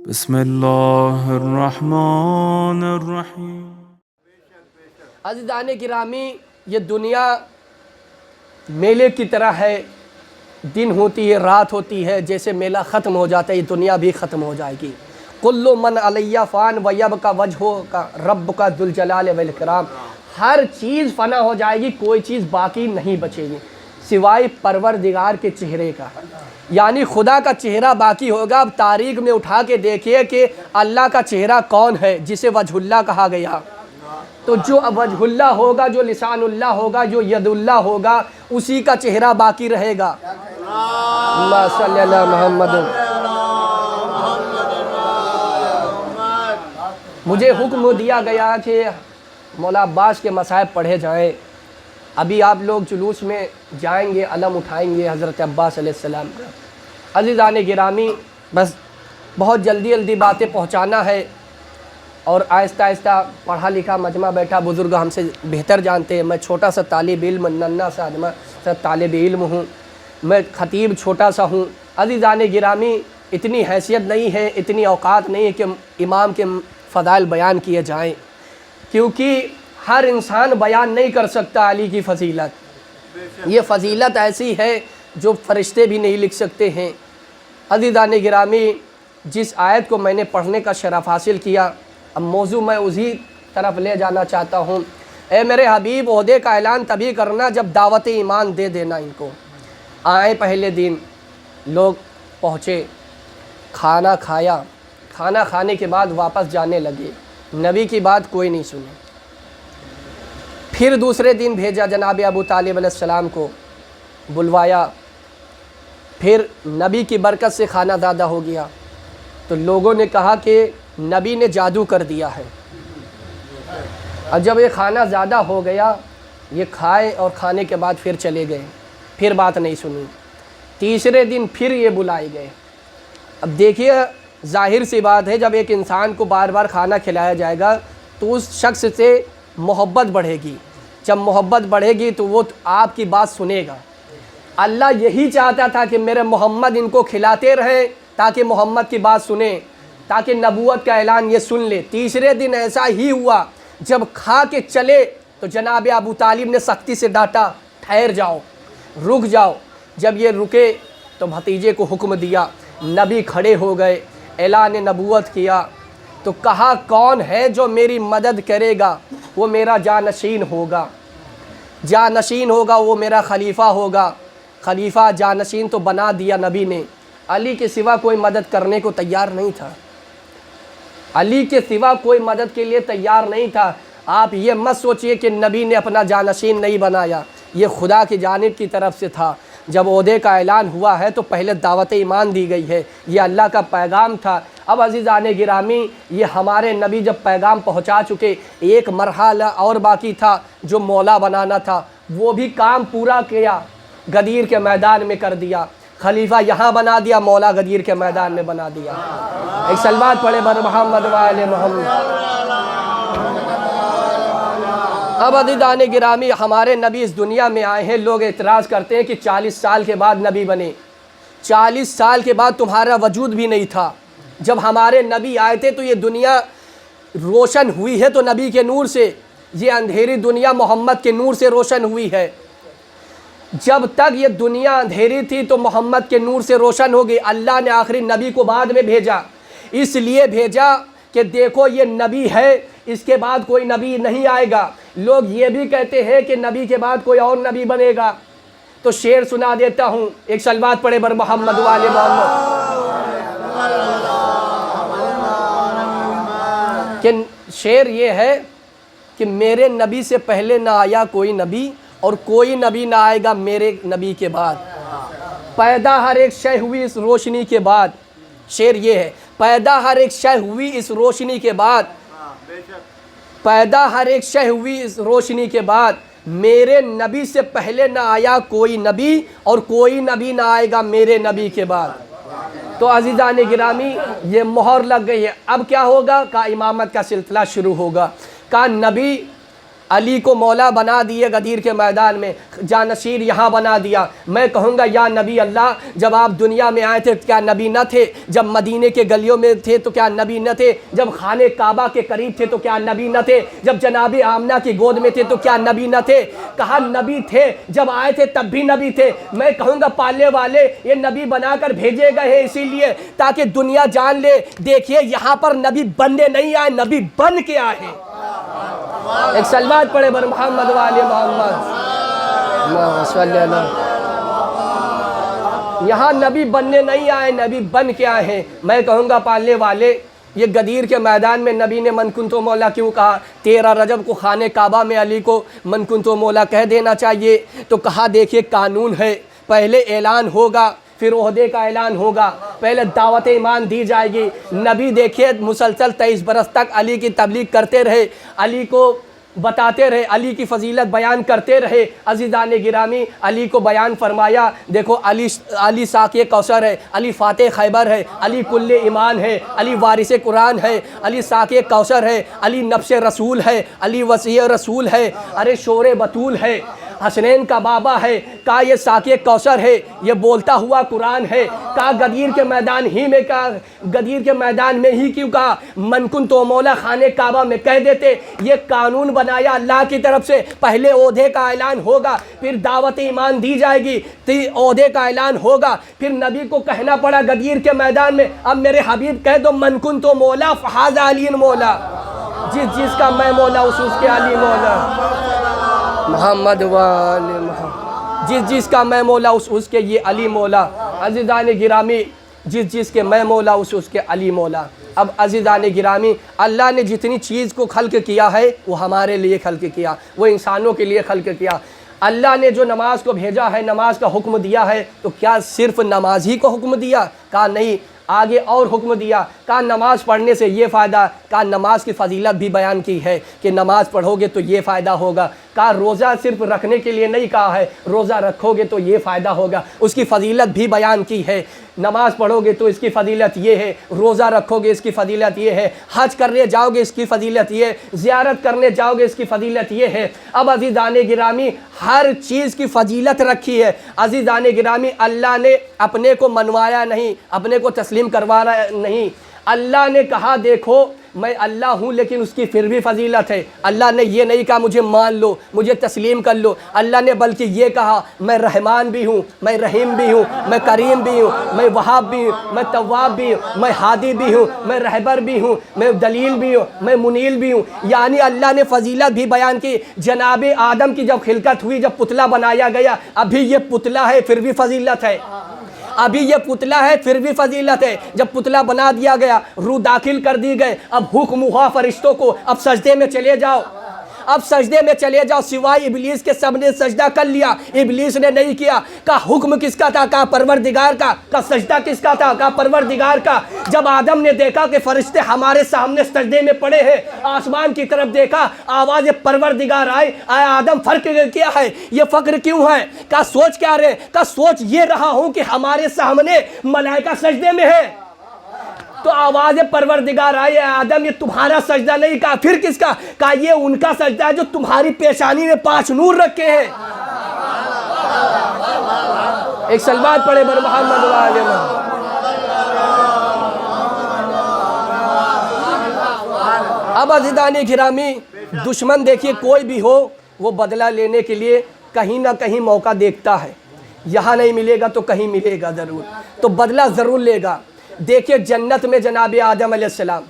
بسم اللہ الرحمن الرحیم۔ عزیزان گرامی، یہ دنیا میلے کی طرح ہے، دن ہوتی ہے رات ہوتی ہے، جیسے میلہ ختم ہو جاتا ہے یہ دنیا بھی ختم ہو جائے گی۔ کل من علیہ فان ویبقی وجہ ربک ذو الجلال والاکرام، ہر چیز فنا ہو جائے گی، کوئی چیز باقی نہیں بچے گی سوائے پروردگار کے چہرے کا، یعنی خدا کا چہرہ باقی ہوگا۔ اب تاریخ میں اٹھا کے دیکھیے کہ اللہ کا چہرہ کون ہے جسے وجہ اللہ کہا گیا، تو جو وجہ اللہ ہوگا، جو لسان اللہ ہوگا، جو ید اللہ ہوگا، اسی کا چہرہ باقی رہے گا۔ اللہ صلی اللہ محمد۔ مجھے حکم دیا گیا کہ مولا عباس کے مصائب پڑھے جائیں۔ ابھی آپ لوگ جلوس میں جائیں گے، علم اٹھائیں گے حضرت عباس علیہ السلام کا۔ عزیزان گرامی، بس بہت جلدی باتیں پہنچانا ہے، اور آہستہ آہستہ پڑھا لکھا مجمع بیٹھا بزرگ ہم سے بہتر جانتے ہیں۔ میں چھوٹا سا طالب علم، ننھا سا آدمی سا طالب علم ہوں، میں خطیب چھوٹا سا ہوں۔ عزیزان گرامی، اتنی حیثیت نہیں ہے، اتنی اوقات نہیں ہے کہ امام کے فضائل بیان کیے جائیں، کیونکہ ہر انسان بیان نہیں کر سکتا علی کی فضیلت۔ یہ فضیلت ایسی ہے جو فرشتے بھی نہیں لکھ سکتے ہیں۔ عزیزان گرامی، جس آیت کو میں نے پڑھنے کا شرف حاصل کیا، اب موضوع میں اسی طرف لے جانا چاہتا ہوں۔ اے میرے حبیب، عہدے کا اعلان تبھی کرنا جب دعوت ایمان دے دینا ان کو۔ آئے پہلے دن لوگ پہنچے، کھانا کھایا، کھانا کھانے کے بعد واپس جانے لگے، نبی کی بات کوئی نہیں سنی۔ پھر دوسرے دن بھیجا جناب ابو طالب علیہ السلام کو، بلوایا، پھر نبی کی برکت سے کھانا زیادہ ہو گیا، تو لوگوں نے کہا کہ نبی نے جادو کر دیا ہے۔ اور جب یہ کھانا زیادہ ہو گیا، یہ کھائے اور کھانے کے بعد پھر چلے گئے، پھر بات نہیں سنی۔ تیسرے دن پھر یہ بلائے گئے۔ اب دیکھیے، ظاہر سی بات ہے، جب ایک انسان کو بار بار کھانا کھلایا جائے گا تو اس شخص سے محبت بڑھے گی، جب محبت بڑھے گی تو وہ آپ کی بات سنے گا۔ اللہ یہی چاہتا تھا کہ میرے محمد ان کو کھلاتے رہیں تاکہ محمد کی بات سنیں، تاکہ نبوت کا اعلان یہ سن لے۔ تیسرے دن ایسا ہی ہوا، جب کھا کے چلے تو جناب ابو طالب نے سختی سے ڈانٹا، ٹھہر جاؤ، رک جاؤ۔ جب یہ رکے تو بھتیجے کو حکم دیا، نبی کھڑے ہو گئے، اعلان نبوت کیا، تو کہا کون ہے جو میری مدد کرے گا، وہ میرا جانشین ہوگا، جانشین ہوگا، وہ میرا خلیفہ ہوگا۔ خلیفہ جانشین تو بنا دیا نبی نے، علی کے سوا کوئی مدد کرنے کو تیار نہیں تھا، علی کے سوا کوئی مدد کے لیے تیار نہیں تھا۔ آپ یہ مت سوچئے کہ نبی نے اپنا جانشین نہیں بنایا، یہ خدا کی جانب کی طرف سے تھا۔ جب عہدے کا اعلان ہوا ہے تو پہلے دعوت ایمان دی گئی ہے، یہ اللہ کا پیغام تھا۔ اب عزیزان گرامی، یہ ہمارے نبی جب پیغام پہنچا چکے، ایک مرحلہ اور باقی تھا جو مولا بنانا تھا، وہ بھی کام پورا کیا، غدیر کے میدان میں کر دیا۔ خلیفہ یہاں بنا دیا، مولا غدیر کے میدان میں بنا دیا۔ ایک صلوات پڑھے بر محمد و آل محمد۔ اب عزیزان گرامی، ہمارے نبی اس دنیا میں آئے ہیں، لوگ اعتراض کرتے ہیں کہ 40 سال کے بعد نبی بنے۔ 40 سال کے بعد تمہارا وجود بھی نہیں تھا۔ جب ہمارے نبی آئے تھے تو یہ دنیا روشن ہوئی ہے تو نبی کے نور سے، یہ اندھیری دنیا محمد کے نور سے روشن ہوئی ہے۔ جب تک یہ دنیا اندھیری تھی تو محمد کے نور سے روشن ہوگی۔ اللہ نے آخری نبی کو بعد میں بھیجا، اس لیے بھیجا کہ دیکھو یہ نبی ہے، اس کے بعد کوئی نبی نہیں آئے گا۔ لوگ یہ بھی کہتے ہیں کہ نبی کے بعد کوئی اور نبی بنے گا، تو شعر سنا دیتا ہوں، ایک صلوات پڑھے بر محمد و آل محمد۔ کہ شعر یہ ہے کہ میرے نبی سے پہلے نہ آیا کوئی نبی، اور کوئی نبی نہ آئے گا میرے نبی کے بعد۔ پیدا ہر ایک شے ہوئی اس روشنی کے بعد، شعر یہ ہے، پیدا ہر ایک شے ہوئی اس روشنی کے بعد، پیدا ہر ایک شے ہوئی اس روشنی کے بعد، میرے نبی سے پہلے نہ آیا کوئی نبی، اور کوئی نبی نہ آئے گا میرے نبی کے بعد۔ تو عزیزان گرامی، یہ مہر لگ گئی ہے۔ اب کیا ہوگا؟ کہا امامت کا سلسلہ شروع ہوگا۔ کہا نبی علی کو مولا بنا دیے غدیر کے میدان میں، جانشیر یہاں بنا دیا۔ میں کہوں گا یا نبی اللہ، جب آپ دنیا میں آئے تھے کیا نبی نہ تھے؟ جب مدینے کے گلیوں میں تھے تو کیا نبی نہ تھے؟ جب خانہ کعبہ کے قریب تھے تو کیا نبی نہ تھے؟ جب جناب آمنہ کی گود میں تھے تو کیا نبی نہ تھے؟ کہا نبی تھے، جب آئے تھے تب بھی نبی تھے۔ میں کہوں گا پالنے والے یہ نبی بنا کر بھیجے گئے ہیں اسی لیے تاکہ دنیا جان لے، دیکھیے یہاں پر نبی بننے نہیں آئے، نبی بن کے آئے ہیں۔ ایک سلوات پڑھے بر محمد والے محمد صلی اللہ۔ یہاں نبی بننے نہیں آئے، نبی بن کے آئے ہیں۔ میں کہوں گا پالنے والے، یہ غدیر کے میدان میں نبی نے من کنتو مولا کیوں کہا؟ 13 رجب کو خانہ کعبہ میں علی کو من کنتو مولا کہہ دینا چاہیے۔ تو کہا دیکھیے قانون ہے، پہلے اعلان ہوگا پھر عہدے کا اعلان ہوگا، پہلے دعوت ایمان دی جائے گی۔ نبی دیکھیے مسلسل 23 برس تک علی کی تبلیغ کرتے رہے، علی کو بتاتے رہے، علی کی فضیلت بیان کرتے رہے۔ عزیزان گرامی، علی کو بیان فرمایا، دیکھو علی ساقی کوثر ہے، علی فاتح خیبر ہے، علی کل ایمان ہے، علی وارث قرآن ہے، علی ساقی کوثر ہے، علی نفس رسول ہے، علی وسیع رسول ہے، ارے شور بطول ہے، حسنین کا بابا ہے، کہا یہ ساقی کوثر ہے، یہ بولتا ہوا قرآن ہے۔ کہا غدیر کے میدان ہی میں، کہا غدیر کے میدان میں ہی کیوں کہا؟ من کنتو مولا خانہ کعبہ میں کہہ دیتے۔ یہ قانون بنایا اللہ کی طرف سے، پہلے عہدے کا اعلان ہوگا پھر دعوت ایمان دی جائے گی، عہدے کا اعلان ہوگا، پھر نبی کو کہنا پڑا غدیر کے میدان میں اب میرے حبیب کہہ دو من کنتو مولا فہذا علی مولا، جس کا میں مولا اس کے علی مولا محمد والے محمد، جس کا میں مولا اس کے یہ علی مولا۔ عزیزان گرامی، جس کے میں مولا اس کے علی مولا۔ اب عزیزان گرامی، اللہ نے جتنی چیز کو خلق کیا ہے وہ ہمارے لیے خلق کیا، وہ انسانوں کے لیے خلق کیا۔ اللہ نے جو نماز کو بھیجا ہے، نماز کا حکم دیا ہے، تو کیا صرف نماز ہی کو حکم دیا؟ کہا نہیں، آگے اور حکم دیا، کہا نماز پڑھنے سے یہ فائدہ، کہا نماز کی فضیلت بھی بیان کی ہے کہ نماز پڑھو گے تو یہ فائدہ ہوگا۔ کہا روزہ صرف رکھنے کے لیے نہیں کہا ہے، روزہ رکھو گے تو یہ فائدہ ہوگا، اس کی فضیلت بھی بیان کی ہے۔ نماز پڑھو گے تو اس کی فضیلت یہ ہے، روزہ رکھو گے اس کی فضیلت یہ ہے، حج کرنے جاؤ گے اس کی فضیلت یہ، زیارت کرنے جاؤ گے اس کی فضیلت یہ ہے۔ اب عزیزان گرامی، ہر چیز کی فضیلت رکھی ہے۔ عزیزان گرامی، اللہ نے اپنے کو منوایا نہیں، اپنے کو تسلیم کروانا نہیں۔ اللہ نے کہا دیکھو میں اللہ ہوں لیکن اس کی پھر بھی فضیلت ہے۔ اللہ نے یہ نہیں کہا مجھے مان لو، مجھے تسلیم کر لو، اللہ نے بلکہ یہ کہا میں رحمان بھی ہوں، میں رحیم بھی ہوں، میں کریم بھی ہوں، میں وہاب بھی ہوں، میں تواب بھی ہوں، میں ہادی بھی ہوں، میں رہبر بھی ہوں، میں دلیل بھی ہوں، میں منیل بھی ہوں۔ یعنی اللہ نے فضیلت بھی بیان کی۔ جناب آدم کی جب خلقت ہوئی، جب پتلا بنایا گیا، ابھی یہ پتلا ہے پھر بھی فضیلت ہے، ابھی یہ پتلا ہے پھر بھی فضیلت ہے۔ جب پتلا بنا دیا گیا، روح داخل کر دی گئے، اب حکم ہوا فرشتوں کو اب سجدے میں چلے جاؤ، اب سجدے میں چلے جاؤ، سوائے ابلیس کے سب نے سجدہ کر لیا، ابلیس نے نہیں کیا۔ کہا حکم کس کا تھا؟ کہا پروردگار کا۔ کہا سجدہ کس کا تھا؟ کہا پروردگار کا۔ جب آدم نے دیکھا کہ فرشتے ہمارے سامنے سجدے میں پڑے ہیں، آسمان کی طرف دیکھا، آواز پروردگار آئے، آئے آدم فرق کیا ہے؟ یہ فقر کیوں ہے؟ کہا سوچ کیا رہے؟ کہا سوچ یہ رہا ہوں کہ ہمارے سامنے ملائکہ سجدے میں ہے، تو آواز پروردگار آئی، آدم یہ تمہارا سجدہ نہیں۔ کہا پھر کس کا؟ کہا یہ ان کا سجدہ ہے جو تمہاری پیشانی میں 5 نور رکھے ہیں۔ ایک سلوات پڑھے بر محمد والے محمد۔ اب عزیزان گرامی، دشمن دیکھیے کوئی بھی ہو، وہ بدلہ لینے کے لیے کہیں نہ کہیں موقع دیکھتا ہے، یہاں نہیں ملے گا تو کہیں ملے گا ضرور، تو بدلہ ضرور لے گا۔ دیکھیے جنت میں جناب آدم علیہ السلام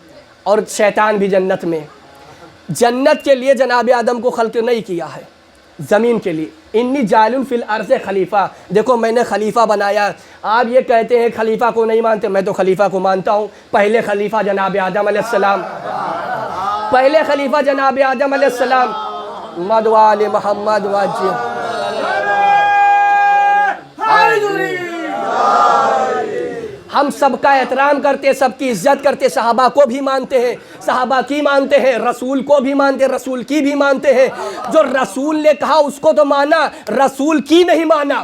اور شیطان بھی جنت میں، جنت کے لیے جناب آدم کو خلق نہیں کیا ہے، زمین کے لیے۔ انی جاعل فی الارض خلیفہ، دیکھو میں نے خلیفہ بنایا۔ آپ یہ کہتے ہیں خلیفہ کو نہیں مانتے، میں تو خلیفہ کو مانتا ہوں۔ پہلے خلیفہ جناب آدم علیہ السلام، پہلے خلیفہ جناب آدم علیہ السلام، محمد وآل محمد واجی۔ ہم سب کا احترام کرتے، سب کی عزت کرتے، صحابہ کو بھی مانتے ہیں، صحابہ کی مانتے ہیں، رسول کو بھی مانتے، رسول کی بھی مانتے ہیں۔ جو رسول نے کہا اس کو تو مانا، رسول کی نہیں مانا۔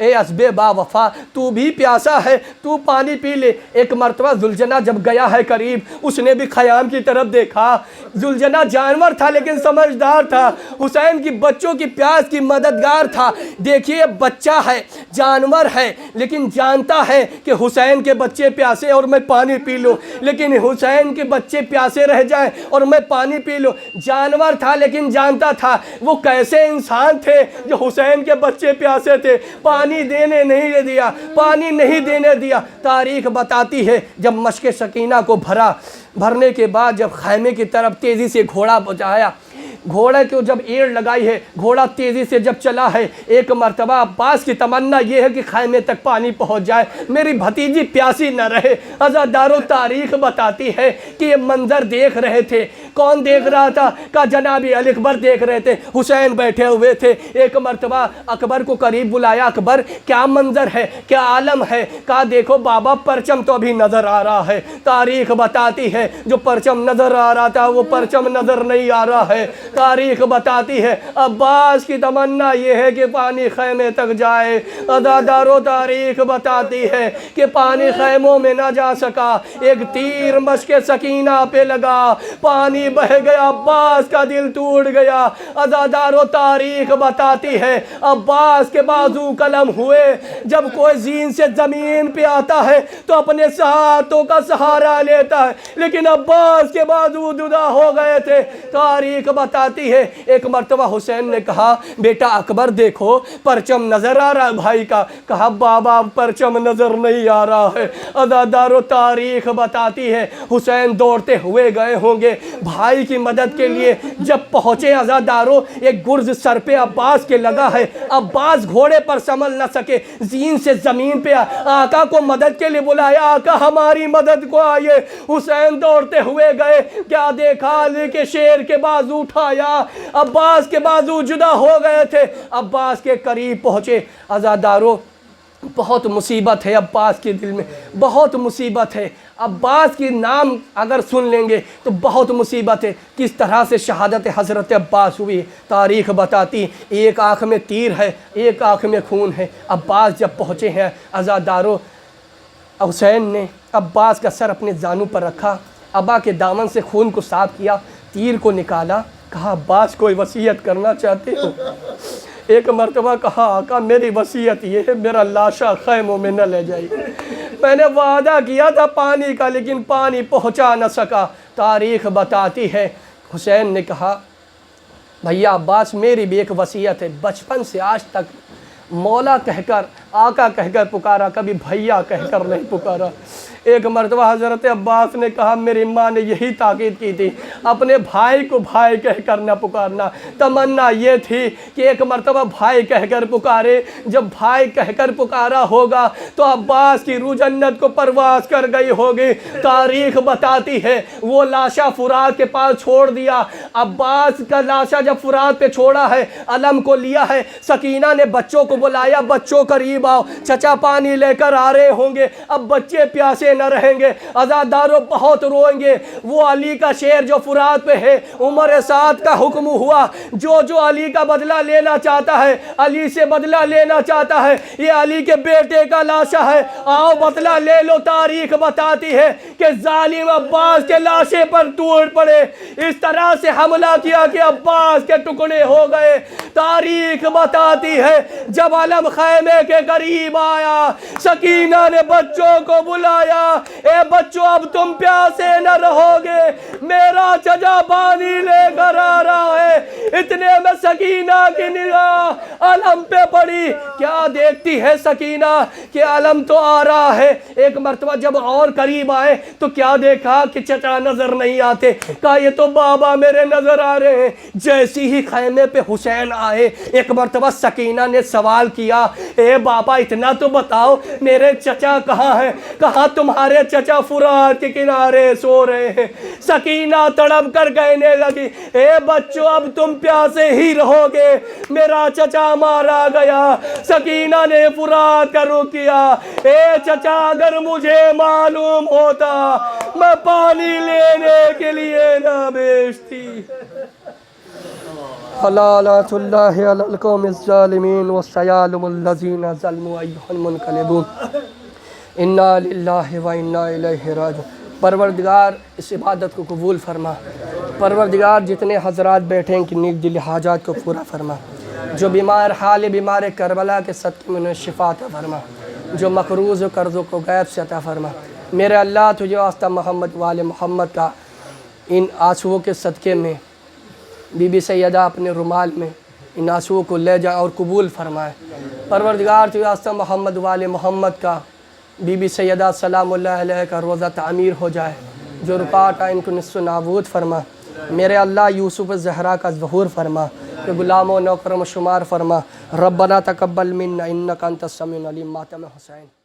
اے حسب با وفا تو بھی پیاسا ہے تو پانی پی لے۔ ایک مرتبہ ذوالجناح جب گیا ہے قریب، اس نے بھی خیام کی طرف دیکھا۔ ذوالجناح جانور تھا لیکن سمجھدار تھا، حسین کی بچوں کی پیاس کی مددگار تھا۔ دیکھیے بچہ ہے، جانور ہے، لیکن جانتا ہے کہ حسین کے بچے پیاسے اور میں پانی پی لوں، لیکن حسین کے بچے پیاسے رہ جائیں اور میں پانی پی لوں۔ جانور تھا لیکن جانتا تھا وہ کیسے انسان تھے جو حسین کے بچے پیاسے تھے، پانی دینے نہیں دیا، پانی نہیں دینے دیا۔ تاریخ بتاتی ہے جب مشق سکینہ کو بھرنے کے بعد جب خیمے کی طرف تیزی سے گھوڑا پہنچایا، گھوڑے کو جب ایڑ لگائی ہے، گھوڑا تیزی سے جب چلا ہے، ایک مرتبہ عباس کی تمنا یہ ہے کہ خیمے تک پانی پہنچ جائے، میری بھتیجی پیاسی نہ رہے۔ عزادارو تاریخ بتاتی ہے کہ یہ منظر دیکھ رہے تھے۔ کون دیکھ رہا تھا؟ کہ جناب علی اکبر دیکھ رہے تھے، حسین بیٹھے ہوئے تھے۔ ایک مرتبہ اکبر کو قریب بلایا، اکبر کیا منظر ہے، کیا عالم ہے؟ کہا دیکھو بابا پرچم تو ابھی نظر آ رہا ہے۔ تاریخ بتاتی ہے جو پرچم نظر آ رہا تھا وہ پرچم نظر نہیں آ رہا ہے۔ تاریخ بتاتی ہے عباس کی تمنا یہ ہے کہ پانی خیمے تک جائے۔ عزادارو تاریخ بتاتی ہے کہ پانی خیموں میں نہ جا سکا، ایک تیر مشق سکینہ پہ لگا، پانی بہ گیا، عباس کا دل ٹوٹ گیا۔ عزادارو تاریخ بتاتی ہے عباس کے بازو قلم ہوئے، جب کوئی زین سے زمین پہ آتا ہے تو اپنے ہاتھوں کا سہارا لیتا ہے، لیکن عباس کے بازو جدا ہو گئے تھے۔ تاریخ بتاتی ہے ایک مرتبہ حسین نے کہا بیٹا اکبر دیکھو پرچم نظر آ رہا ہے بھائی کا؟ کہا بابا پرچم نظر نہیں آ رہا ہے۔ عزادارو تاریخ بتاتی ہے حسین دوڑتے ہوئے گئے ہوں گے بھائی کی مدد کے لیے۔ جب پہنچے عزادارو ایک گرز سر پہ عباس کے لگا ہے، عباس گھوڑے پر سنبھل نہ سکے، زین سے زمین پہ آقا کو مدد کے لیے بلایا، آقا ہماری مدد کو آئیے۔ حسین دوڑتے ہوئے گئے، کیا دیکھا؟ علی کے شیر کے بازو اٹھایا، عباس کے بازو جدا ہو گئے تھے۔ عباس کے قریب پہنچے۔ عزادارو بہت مصیبت ہے عباس کے دل میں، بہت مصیبت ہے۔ عباس کی نام اگر سن لیں گے تو بہت مصیبت ہے۔ کس طرح سے شہادت حضرت عباس ہوئی تاریخ بتاتی، ایک آنکھ میں تیر ہے، ایک آنکھ میں خون ہے۔ عباس جب پہنچے ہیں عزادارو، حسین نے عباس کا سر اپنے زانوں پر رکھا، ابا کے دامن سے خون کو صاف کیا، تیر کو نکالا، کہا عباس کوئی وصیت کرنا چاہتے ہو؟ ایک مرتبہ کہا آقا میری وصیت یہ ہے میرا لاشا خیموں میں نہ لے جائیے، میں نے وعدہ کیا تھا پانی کا لیکن پانی پہنچا نہ سکا۔ تاریخ بتاتی ہے حسین نے کہا بھیا عباس میری بھی ایک وصیت ہے، بچپن سے آج تک مولا کہہ کر آقا کہہ کر پکارا، کبھی بھیا کہہ کر نہیں پکارا۔ ایک مرتبہ حضرت عباس نے کہا میری ماں نے یہی تاکید کی تھی اپنے بھائی کو بھائی کہہ کر نہ پکارنا، تمنا یہ تھی کہ ایک مرتبہ بھائی کہہ کر پکارے، جب بھائی کہہ کر پکارا ہوگا تو عباس کی روح جنت کو پرواز کر گئی ہوگی۔ تاریخ بتاتی ہے وہ لاشا فرات کے پاس چھوڑ دیا، عباس کا لاشا جب فرات پہ چھوڑا ہے، علم کو لیا ہے، سکینہ نے بچوں کو بلایا بچوں قریب آؤ، چچا پانی لے کر آ رہے ہوں گے، اب بچے پیاسے نہ رہیں گے۔ عزادارو بہت روئیں گے، وہ علی کا شیر جو فرات پہ ہے، عمر سعد کا حکم ہوا جو علی کا بدلہ لینا چاہتا ہے، علی سے بدلہ لینا چاہتا ہے، یہ علی کے بیٹے کا لاشا ہے، آؤ بدلہ لے لو۔ تاریخ بتاتی ہے کہ ظالم عباس کے لاشے پر ٹوٹ پڑے، اس طرح سے حملہ کیا کہ عباس کے ٹکڑے ہو گئے۔ تاریخ بتاتی ہے جب علم خیمے کے قریب آیا، سکینہ نے بچوں کو بلایا، اے بچوں اب تم پیاسے نہ رہو گے، میرا چچا پانی لے کر آ رہا ہے۔ اتنے میں سکینہ کی نگاہ علم پہ پڑی، کیا دیکھتی ہے سکینہ کہ علم تو آ رہا ہے۔ ایک مرتبہ جب اور قریب آئے تو کیا دیکھا کہ چچا نظر نہیں آتے، کہا یہ تو بابا میرے نظر آ رہے ہیں۔ جیسی ہی خیمے پہ حسین آئے، ایک مرتبہ سکینہ نے سوال کیا اے بابا اتنا تو بتاؤ میرے چچا کہاں ہیں؟ کہا تمہارے چچا فرات کے کنارے سو رہے ہیں۔ سکینہ تڑپ کر کہنے لگی اے بچوں اب تم پیاسے ہی رہو گے، میرا چچا مارا گیا۔ سکینہ نے فرات کا رخ کیا، کیا. اے چچا اگر مجھے معلوم ہوتا میں پانی لینے کے لیے نہ بیچتی. لعنۃ اللہ علی القوم الظالمین والسیالم الذین ظلموا ایھا المنقلبون. انا للہ و انا الیہ راجعون. پروردگار اس عبادت کو قبول فرما. پروردگار جتنے حضرات بیٹھے ہیں کہ نیک دل حاجات کو پورا فرما. جو بیمار حال بیمار کربلا کے صدقے میں انہیں شفا عطا فرما. جو مقروض و قرضوں کو غیب سے عطا فرما. میرے اللہ تجھے واسطہ محمد وال محمد کا ان آنسوؤں کے صدقے میں بی بی سیدہ اپنے رومال میں ان آنسوؤں کو لے جائے اور قبول فرمائے. پروردگار تجھے واسطہ محمد وال محمد کا بی بی سیدہ سلام اللہ علیہ کا روزہ تعمیر ہو جائے. جو رکاوٹ ان کو نصف نابود فرما. میرے اللہ یوسف الزہرا کا ظہور فرما کہ غلام و نوکروں میں شمار فرما. ربنا تقبل منا انک انت السمیع العلیم. ماتم حسین.